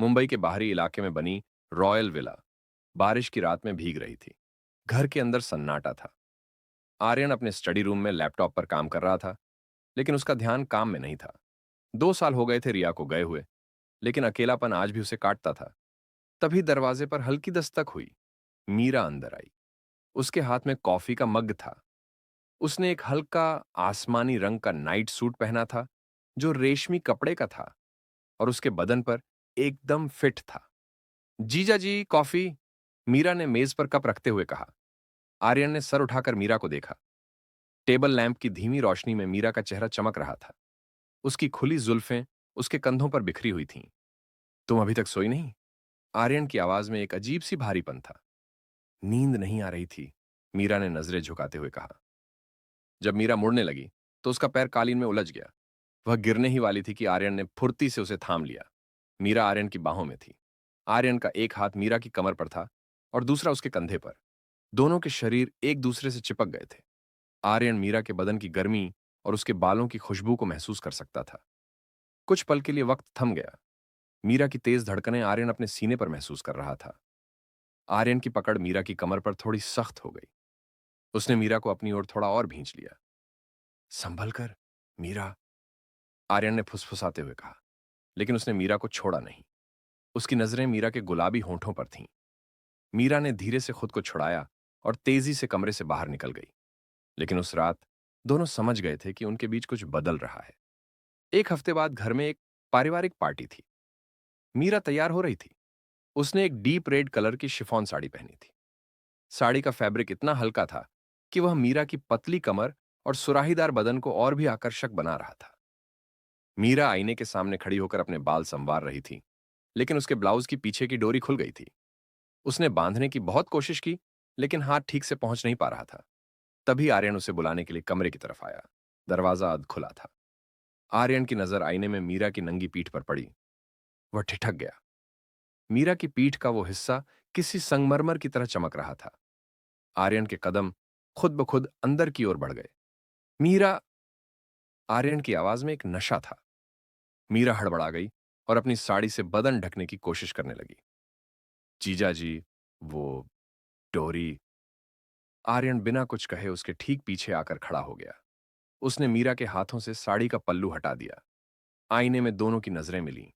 मुंबई के बाहरी इलाके में बनी रॉयल विला बारिश की रात में भीग रही थी। घर के अंदर सन्नाटा था। आर्यन अपने स्टडी रूम में लैपटॉप पर काम कर रहा था, लेकिन उसका ध्यान काम में नहीं था। 2 साल हो गए थे रिया को गए हुए, लेकिन अकेलापन आज भी उसे काटता था। तभी दरवाजे पर हल्की दस्तक हुई। मीरा अंदर आई। उसके हाथ में कॉफी का मग था। उसने एक हल्का आसमानी रंग का नाइट सूट पहना था, जो रेशमी कपड़े का था और उसके बदन पर एकदम फिट था। जीजा जी, कॉफी। मीरा ने मेज पर कप रखते हुए कहा। आर्यन ने सर उठाकर मीरा को देखा। टेबल लैंप की धीमी रोशनी में मीरा का चेहरा चमक रहा था। उसकी खुली जुल्फें उसके कंधों पर बिखरी हुई थीं। तुम अभी तक सोई नहीं? आर्यन की आवाज में एक अजीब सी भारीपन था। नींद नहीं आ रही थी, मीरा ने नजरें झुकाते हुए कहा। जब मीरा मुड़ने लगी, तो उसका पैर कालीन में उलझ गया। वह गिरने ही वाली थी कि आर्यन ने फुर्ती से उसे थाम लिया। मीरा आर्यन की बाहों में थी। आर्यन का एक हाथ मीरा की कमर पर था और दूसरा उसके कंधे पर। दोनों के शरीर एक दूसरे से चिपक गए थे। आर्यन मीरा के बदन की गर्मी और उसके बालों की खुशबू को महसूस कर सकता था। कुछ पल के लिए वक्त थम गया। मीरा की तेज धड़कनें आर्यन अपने सीने पर महसूस कर रहा था। आर्यन की पकड़ मीरा की कमर पर थोड़ी सख्त हो गई। उसने मीरा को अपनी ओर थोड़ा और भींच लिया। संभल कर, मीरा, आर्यन ने फुसफुसाते हुए कहा, लेकिन उसने मीरा को छोड़ा नहीं। उसकी नजरें मीरा के गुलाबी होंठों पर थीं। मीरा ने धीरे से खुद को छुड़ाया और तेजी से कमरे से बाहर निकल गई। लेकिन उस रात दोनों समझ गए थे कि उनके बीच कुछ बदल रहा है। एक हफ्ते बाद घर में एक पारिवारिक पार्टी थी। मीरा तैयार हो रही थी। उसने एक डीप रेड कलर की शिफॉन साड़ी पहनी थी। साड़ी का फैब्रिक इतना हल्का था कि वह मीरा की पतली कमर और सुराहीदार बदन को और भी आकर्षक बना रहा था। मीरा आईने के सामने खड़ी होकर अपने बाल संवार रही थी, लेकिन उसके ब्लाउज की पीछे की डोरी खुल गई थी। उसने बांधने की बहुत कोशिश की, लेकिन हाथ ठीक से पहुंच नहीं पा रहा था। तभी आर्यन उसे बुलाने के लिए कमरे की तरफ आया। दरवाजा अध खुला था। आर्यन की नजर आईने में मीरा की नंगी पीठ पर पड़ी। वह ठिठक गया। मीरा की पीठ का वो हिस्सा किसी संगमरमर की तरह चमक रहा था। आर्यन के कदम खुद ब खुद अंदर की ओर बढ़ गए। मीरा! आर्यन की आवाज में एक नशा था। मीरा हड़बड़ा गई और अपनी साड़ी से बदन ढकने की कोशिश करने लगी। जीजा जी, वो डोरी। आर्यन बिना कुछ कहे उसके ठीक पीछे आकर खड़ा हो गया। उसने मीरा के हाथों से साड़ी का पल्लू हटा दिया। आईने में दोनों की नजरें मिलीं।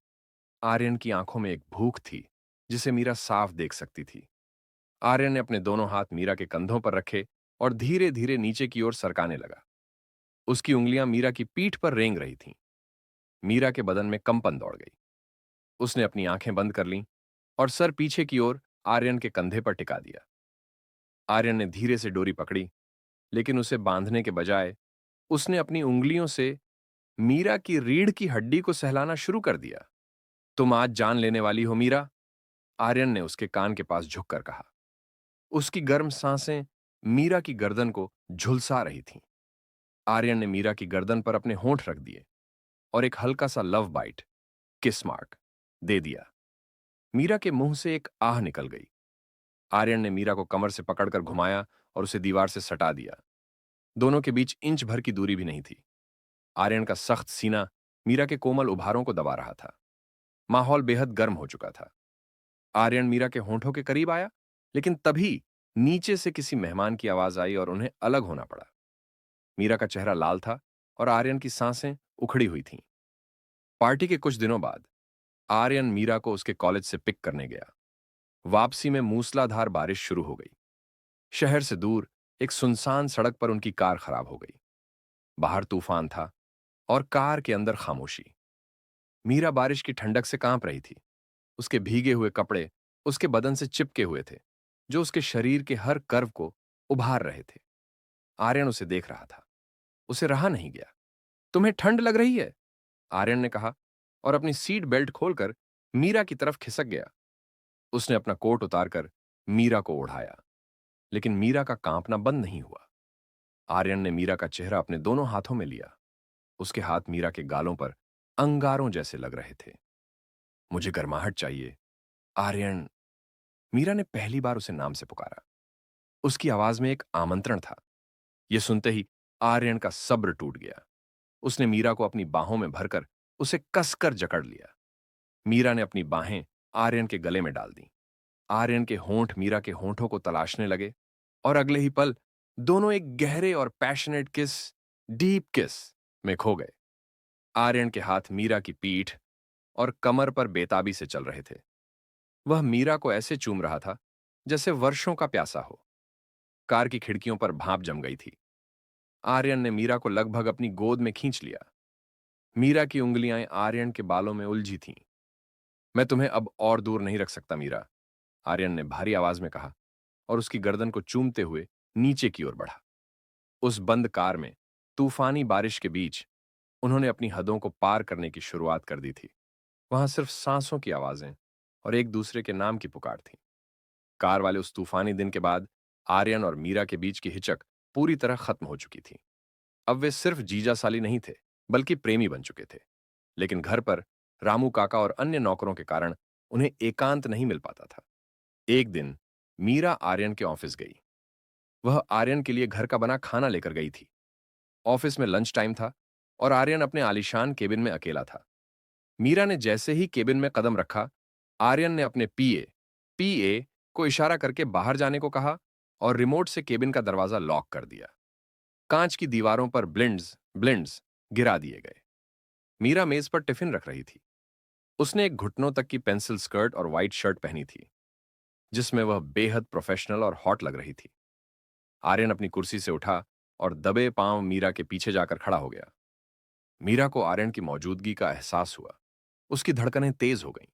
आर्यन की आंखों में एक भूख थी, जिसे मीरा साफ देख सकती थी। आर्यन ने अपने दोनों हाथ मीरा के कंधों पर रखे और धीरे धीरे नीचे की ओर सरकाने लगा। उसकी उंगलियां मीरा की पीठ पर रेंग रही थीं। मीरा के बदन में कंपन दौड़ गई। उसने अपनी आंखें बंद कर लीं और सर पीछे की ओर आर्यन के कंधे पर टिका दिया। आर्यन ने धीरे से डोरी पकड़ी, लेकिन उसे बांधने के बजाय उसने अपनी उंगलियों से मीरा की रीढ़ की हड्डी को सहलाना शुरू कर दिया। तुम आज जान लेने वाली हो, मीरा, आर्यन ने उसके कान के पास झुककर कहा। उसकी गर्म सांसें मीरा की गर्दन को झुलसा रही थीं। आर्यन ने मीरा की गर्दन पर अपने होंठ रख दिए और एक हल्का सा लव बाइट, किस मार्क, दे दिया। मीरा के मुंह से एक आह निकल गई। आर्यन ने मीरा को कमर से पकड़कर घुमाया और उसे दीवार से सटा दिया। दोनों के बीच इंच भर की दूरी भी नहीं थी। आर्यन का सख्त सीना मीरा के कोमल उभारों को दबा रहा था। माहौल बेहद गर्म हो चुका था। आर्यन मीरा के होंठों के करीब आया, लेकिन तभी नीचे से किसी मेहमान की आवाज आई और उन्हें अलग होना पड़ा। मीरा का चेहरा लाल था और आर्यन की सांसें उखड़ी हुई थीं। पार्टी के कुछ दिनों बाद आर्यन मीरा को उसके कॉलेज से पिक करने गया। वापसी में मूसलाधार बारिश शुरू हो गई। शहर से दूर एक सुनसान सड़क पर उनकी कार खराब हो गई। बाहर तूफान था और कार के अंदर खामोशी। मीरा बारिश की ठंडक से कांप रही थी। उसके भीगे हुए कपड़े उसके बदन से चिपके हुए थे, जो उसके शरीर के हर कर्व को उभार रहे थे। आर्यन उसे देख रहा था। उसे रहा नहीं गया। तुम्हें ठंड लग रही है? आर्यन ने कहा और अपनी सीट बेल्ट खोलकर मीरा की तरफ खिसक गया। उसने अपना कोट उतारकर मीरा को ओढ़ाया, लेकिन मीरा का कांपना बंद नहीं हुआ। आर्यन ने मीरा का चेहरा अपने दोनों हाथों में लिया। उसके हाथ मीरा के गालों पर अंगारों जैसे लग रहे थे। मुझे गर्माहट चाहिए, आर्यन। मीरा ने पहली बार उसे नाम से पुकारा। उसकी आवाज में एक आमंत्रण था। यह सुनते ही आर्यन का सब्र टूट गया। उसने मीरा को अपनी बाहों में भरकर उसे कसकर जकड़ लिया। मीरा ने अपनी बाहें आर्यन के गले में डाल दी। आर्यन के होंठ मीरा के होंठों को तलाशने लगे और अगले ही पल दोनों एक गहरे और पैशनेट किस, डीप किस में खो गए। आर्यन के हाथ मीरा की पीठ और कमर पर बेताबी से चल रहे थे। वह मीरा को ऐसे चूम रहा था जैसे वर्षों का प्यासा हो। कार की खिड़कियों पर भाप जम गई थी। आर्यन ने मीरा को लगभग अपनी गोद में खींच लिया। मीरा की उंगलियां आर्यन के बालों में उलझी थीं। मैं तुम्हें अब और दूर नहीं रख सकता मीरा, आर्यन ने भारी आवाज में कहा और उसकी गर्दन को चूमते हुए नीचे की ओर बढ़ा। उस बंद कार में तूफानी बारिश के बीच उन्होंने अपनी हदों को पार करने की शुरुआत कर दी थी। वहां सिर्फ सांसों की आवाजें और एक दूसरे के नाम की पुकार थी। कार वाले उस तूफानी दिन के बाद आर्यन और मीरा के बीच की हिचक पूरी तरह खत्म हो चुकी थी। अब वे सिर्फ जीजा साली नहीं थे, बल्कि प्रेमी बन चुके थे। लेकिन घर पर रामू काका और अन्य नौकरों के कारण उन्हें एकांत नहीं मिल पाता था। एक दिन मीरा आर्यन के ऑफिस गई। वह आर्यन के लिए घर का बना खाना लेकर गई थी। ऑफिस में लंच टाइम था और आर्यन अपने आलीशान केबिन में अकेला था। मीरा ने जैसे ही केबिन में कदम रखा, आर्यन ने अपने पीए को इशारा करके बाहर जाने को कहा और रिमोट से केबिन का दरवाजा लॉक कर दिया। कांच की दीवारों पर ब्लिंड्स ब्लिंड्स गिरा दिए गए। मीरा मेज पर टिफिन रख रही थी। उसने एक घुटनों तक की पेंसिल स्कर्ट और व्हाइट शर्ट पहनी थी, जिसमें वह बेहद प्रोफेशनल और हॉट लग रही थी। आर्यन अपनी कुर्सी से उठा और दबे पांव मीरा के पीछे जाकर खड़ा हो गया। मीरा को आर्यन की मौजूदगी का एहसास हुआ। उसकी धड़कनें तेज हो गईं।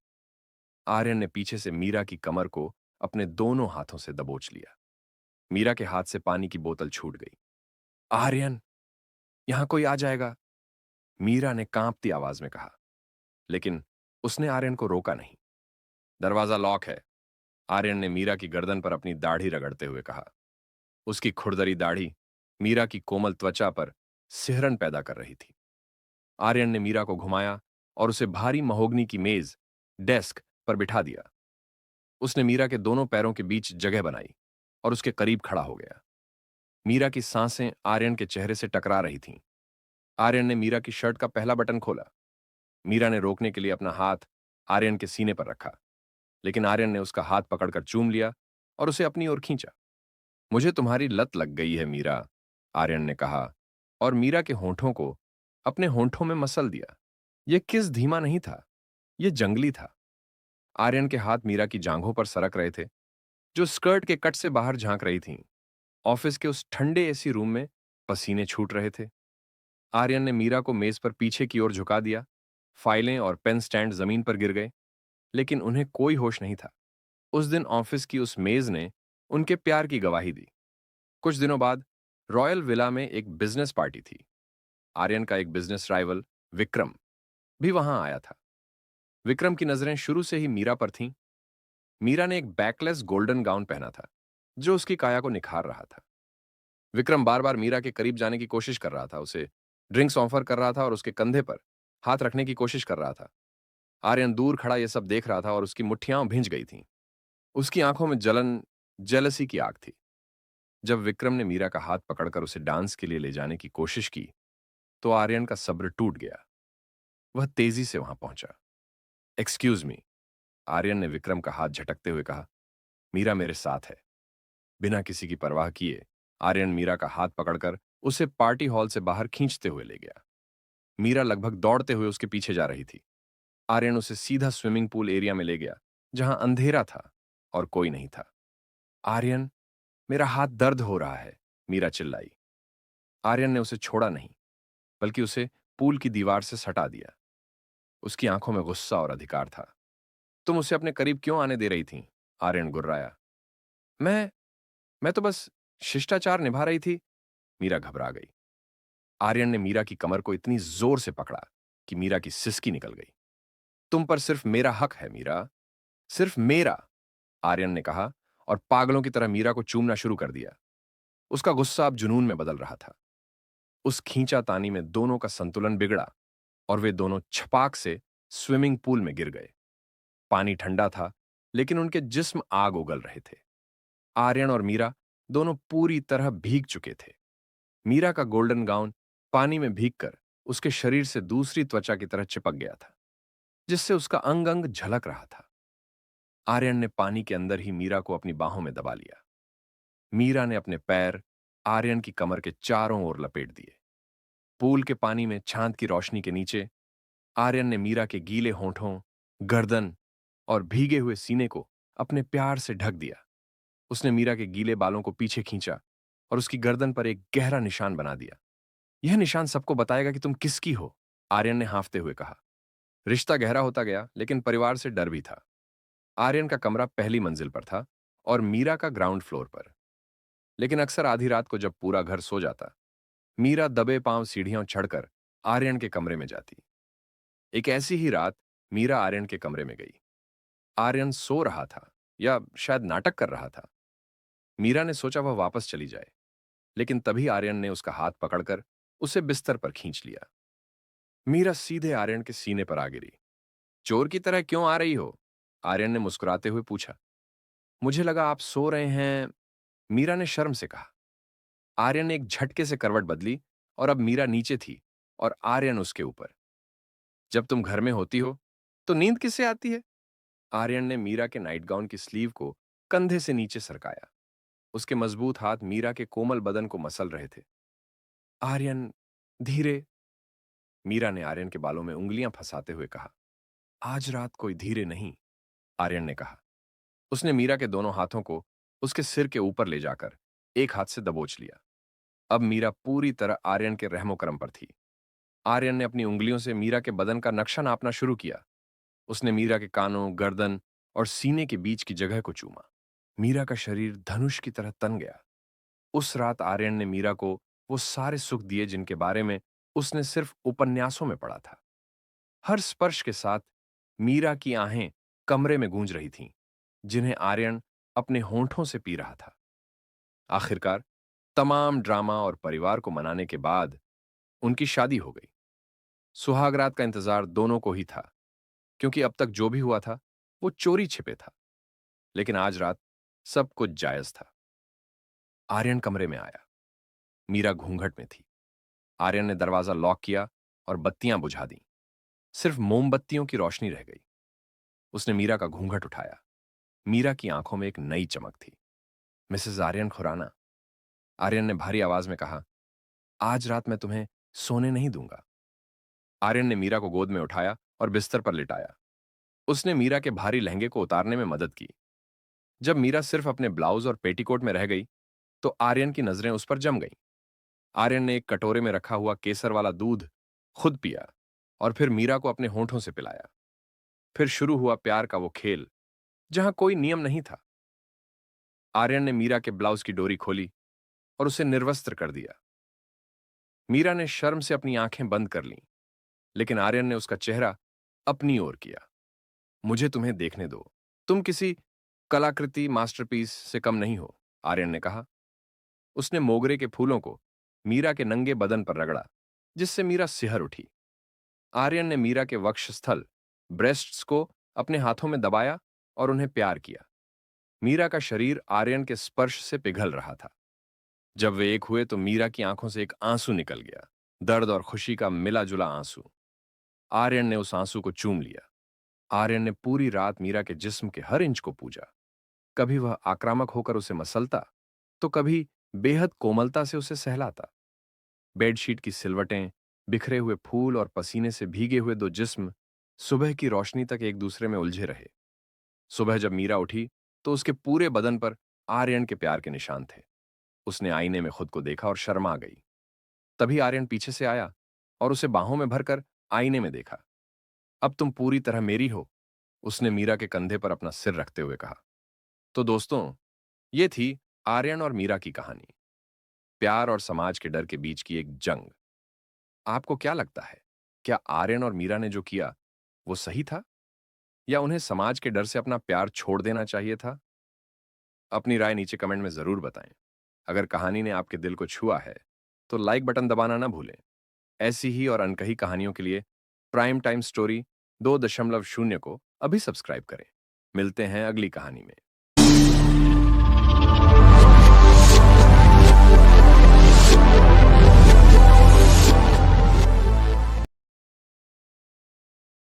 आर्यन ने पीछे से मीरा की कमर को अपने दोनों हाथों से दबोच लिया। मीरा के हाथ से पानी की बोतल छूट गई। आर्यन, यहां कोई आ जाएगा, मीरा ने कांपती आवाज में कहा। लेकिन उसने आर्यन को रोका नहीं। दरवाजा लॉक है, आर्यन ने मीरा की गर्दन पर अपनी दाढ़ी रगड़ते हुए कहा। उसकी खुरदरी दाढ़ी मीरा की कोमल त्वचा पर सिहरन पैदा कर रही थी। आर्यन ने मीरा को घुमाया और उसे भारी महोगनी की मेज, डेस्क पर बिठा दिया। उसने मीरा के दोनों पैरों के बीच जगह बनाई और उसके करीब खड़ा हो गया। मीरा की सांसें आर्यन के चेहरे से टकरा रही थीं। आर्यन ने मीरा की शर्ट का पहला बटन खोला। मीरा ने रोकने के लिए अपना हाथ आर्यन के सीने पर रखा, लेकिन आर्यन ने उसका हाथ पकड़कर चूम लिया और उसे अपनी ओर खींचा। मुझे तुम्हारी लत लग गई है मीरा, आर्यन ने कहा और मीरा के होंठों को अपने होंठों में मसल दिया। यह किस धीमा नहीं था, यह जंगली था। आर्यन के हाथ मीरा की जांघों पर सरक रहे थे, जो स्कर्ट के कट से बाहर झांक रही थीं। ऑफिस के उस ठंडे एसी रूम में पसीने छूट रहे थे। आर्यन ने मीरा को मेज पर पीछे की ओर झुका दिया। फाइलें और पेन स्टैंड जमीन पर गिर गए, लेकिन उन्हें कोई होश नहीं था। उस दिन ऑफिस की उस मेज ने उनके प्यार की गवाही दी। कुछ दिनों बाद रॉयल विला में एक बिजनेस पार्टी थी। आर्यन का एक बिजनेस राइवल विक्रम भी वहां आया था। विक्रम की नजरें शुरू से ही मीरा पर थीं। मीरा ने एक बैकलेस गोल्डन गाउन पहना था, जो उसकी काया को निखार रहा था। विक्रम बार बार मीरा के करीब जाने की कोशिश कर रहा था, उसे ड्रिंक्स ऑफर कर रहा था और उसके कंधे पर हाथ रखने की कोशिश कर रहा था। आर्यन दूर खड़ा यह सब देख रहा था और उसकी मुट्ठियां भिंज गई थीं। उसकी आंखों में जलन, जेलसी की आग थी। जब विक्रम ने मीरा का हाथ पकड़कर उसे डांस के लिए ले जाने की कोशिश की, तो आर्यन का सब्र टूट गया। वह तेजी से वहां पहुंचा। एक्सक्यूज मी, आर्यन ने विक्रम का हाथ झटकते हुए कहा। मीरा मेरे साथ है। बिना किसी की परवाह किए आर्यन मीरा का हाथ पकड़कर उसे पार्टी हॉल से बाहर खींचते हुए ले गया। मीरा लगभग दौड़ते हुए उसके पीछे जा रही थी। आर्यन उसे सीधा स्विमिंग पूल एरिया में ले गया, जहां अंधेरा था और कोई नहीं था। आर्यन, मेरा हाथ दर्द हो रहा है, मीरा चिल्लाई। आर्यन ने उसे छोड़ा नहीं, बल्कि उसे पूल की दीवार से सटा दिया। उसकी आंखों में गुस्सा और अधिकार था। तुम उसे अपने करीब क्यों आने दे रही थी? आर्यन गुर्राया। मैं मैं तो बस शिष्टाचार निभा रही थी, मीरा घबरा गई। आर्यन ने मीरा की कमर को इतनी जोर से पकड़ा कि मीरा की सिसकी निकल गई। तुम पर सिर्फ मेरा हक है मीरा, सिर्फ मेरा, आर्यन ने कहा और पागलों की तरह मीरा को चूमना शुरू कर दिया। उसका गुस्सा अब जुनून में बदल रहा था। उस खींचातानी में दोनों का संतुलन बिगड़ा और वे दोनों छपाक से स्विमिंग पूल में गिर गए। पानी ठंडा था, लेकिन उनके जिस्म आग उगल रहे थे। आर्यन और मीरा दोनों पूरी तरह भीग चुके थे। मीरा का गोल्डन गाउन पानी में भीगकर उसके शरीर से दूसरी त्वचा की तरह चिपक गया था, जिससे उसका अंग अंग झलक रहा था। आर्यन ने पानी के अंदर ही मीरा को अपनी बाहों में दबा लिया। मीरा ने अपने पैर आर्यन की कमर के चारों ओर लपेट दिए। पूल के पानी में चांद की रोशनी के नीचे आर्यन ने मीरा के गीले होंठों, गर्दन और भीगे हुए सीने को अपने प्यार से ढक दिया। उसने मीरा के गीले बालों को पीछे खींचा और उसकी गर्दन पर एक गहरा निशान बना दिया। यह निशान सबको बताएगा कि तुम किसकी हो, आर्यन ने हांफते हुए कहा। रिश्ता गहरा होता गया, लेकिन परिवार से डर भी था। आर्यन का कमरा पहली मंजिल पर था और मीरा का ग्राउंड फ्लोर पर। लेकिन अक्सर आधी रात को जब पूरा घर सो जाता, मीरा दबे पांव सीढ़ियां चढ़कर आर्यन के कमरे में जाती। एक ऐसी ही रात मीरा आर्यन के कमरे में गई। आर्यन सो रहा था या शायद नाटक कर रहा था। मीरा ने सोचा वह वापस चली जाए, लेकिन तभी आर्यन ने उसका हाथ पकड़कर उसे बिस्तर पर खींच लिया। मीरा सीधे आर्यन के सीने पर आ गिरी। चोर की तरह क्यों आ रही हो? आर्यन ने मुस्कुराते हुए पूछा। मुझे लगा आप सो रहे हैं, मीरा ने शर्म से कहा। आर्यन ने एक झटके से करवट बदली और अब मीरा नीचे थी और आर्यन उसके ऊपर। जब तुम घर में होती हो तो नींद किससे आती है? आर्यन ने मीरा के नाइटगाउन की स्लीव को कंधे से नीचे सरकाया। उसके मजबूत हाथ मीरा के कोमल बदन को मसल रहे थे। आर्यन, धीरे। मीरा ने आर्यन के बालों में उंगलियां फंसाते हुए कहा। आज रात कोई धीरे नहीं, आर्यन ने कहा। उसने मीरा के दोनों हाथों को उसके सिर के ऊपर ले जाकर एक हाथ से दबोच लिया। अब मीरा पूरी तरह आर्यन के रहमो करम पर थी। आर्यन ने अपनी उंगलियों से मीरा के बदन का नक्शा नापना शुरू किया। उसने मीरा के कानों, गर्दन और सीने के बीच की जगह को चूमा। मीरा का शरीर धनुष की तरह तन गया। उस रात आर्यन ने मीरा को वो सारे सुख दिए जिनके बारे में उसने सिर्फ उपन्यासों में पढ़ा था। हर स्पर्श के साथ मीरा की आहें कमरे में गूंज रही थीं, जिन्हें आर्यन अपने होंठों से पी रहा था। आखिरकार तमाम ड्रामा और परिवार को मनाने के बाद उनकी शादी हो गई। सुहागरात का इंतजार दोनों को ही था, क्योंकि अब तक जो भी हुआ था वो चोरी छिपे था। लेकिन आज रात सब कुछ जायज था। आर्यन कमरे में आया। मीरा घूंघट में थी। आर्यन ने दरवाजा लॉक किया और बत्तियां बुझा दी। सिर्फ मोमबत्तियों की रोशनी रह गई। उसने मीरा का घूंघट उठाया। मीरा की आंखों में एक नई चमक थी। मिसेस आर्यन खुराना, आर्यन ने भारी आवाज में कहा, आज रात मैं तुम्हें सोने नहीं दूंगा। आर्यन ने मीरा को गोद में उठाया और बिस्तर पर लिटाया। उसने मीरा के भारी लहंगे को उतारने में मदद की। जब मीरा सिर्फ अपने ब्लाउज और पेटीकोट में रह गई, तो आर्यन की नजरें उस पर जम गईं। आर्यन ने एक कटोरे में रखा हुआ केसर वाला दूध खुद पिया और फिर मीरा को अपने होंठों से पिलाया। फिर शुरू हुआ प्यार का वो खेल, जहां कोई नियम नहीं था। आर्यन ने मीरा के ब्लाउज की डोरी खोली और उसे निर्वस्त्र कर दिया। मीरा ने शर्म से अपनी आंखें बंद कर लीं, लेकिन आर्यन ने उसका चेहरा अपनी ओर किया। मुझे तुम्हें देखने दो। तुम किसी कलाकृति मास्टरपीस से कम नहीं हो, आर्यन ने कहा। उसने मोगरे के फूलों को मीरा के नंगे बदन पर रगड़ा, जिससे मीरा सिहर उठी। आर्यन ने मीरा के वक्षस्थल, ब्रेस्ट्स को अपने हाथों में दबाया और उन्हें प्यार किया। मीरा का शरीर आर्यन के स्पर्श से पिघल रहा था। जब वे एक हुए तो मीरा की आंखों से एक आंसू निकल गया, दर्द और खुशी का मिला जुला आंसू। आर्यन ने उस आंसू को चूम लिया। आर्यन ने पूरी रात मीरा के जिस्म के हर इंच को पूजा। कभी वह आक्रामक होकर उसे मसलता, तो कभी बेहद कोमलता से उसे सहलाता। बेडशीट की सिलवटें, बिखरे हुए फूल और पसीने से भीगे हुए दो जिस्म सुबह की रोशनी तक एक दूसरे में उलझे रहे। सुबह जब मीरा उठी तो उसके पूरे बदन पर आर्यन के प्यार के निशान थे। उसने आईने में खुद को देखा और शर्मा गई। तभी आर्यन पीछे से आया और उसे बाहों में भरकर आईने में देखा। अब तुम पूरी तरह मेरी हो, उसने मीरा के कंधे पर अपना सिर रखते हुए कहा। तो दोस्तों, ये थी आर्यन और मीरा की कहानी। प्यार और समाज के डर के बीच की एक जंग। आपको क्या लगता है, क्या आर्यन और मीरा ने जो किया वो सही था, या उन्हें समाज के डर से अपना प्यार छोड़ देना चाहिए था? अपनी राय नीचे कमेंट में जरूर बताएं। अगर कहानी ने आपके दिल को छुआ है तो लाइक बटन दबाना ना भूलें। ऐसी ही और अनकही कहानियों के लिए प्राइम टाइम स्टोरी 2.0 को अभी सब्सक्राइब करें। मिलते हैं अगली कहानी में।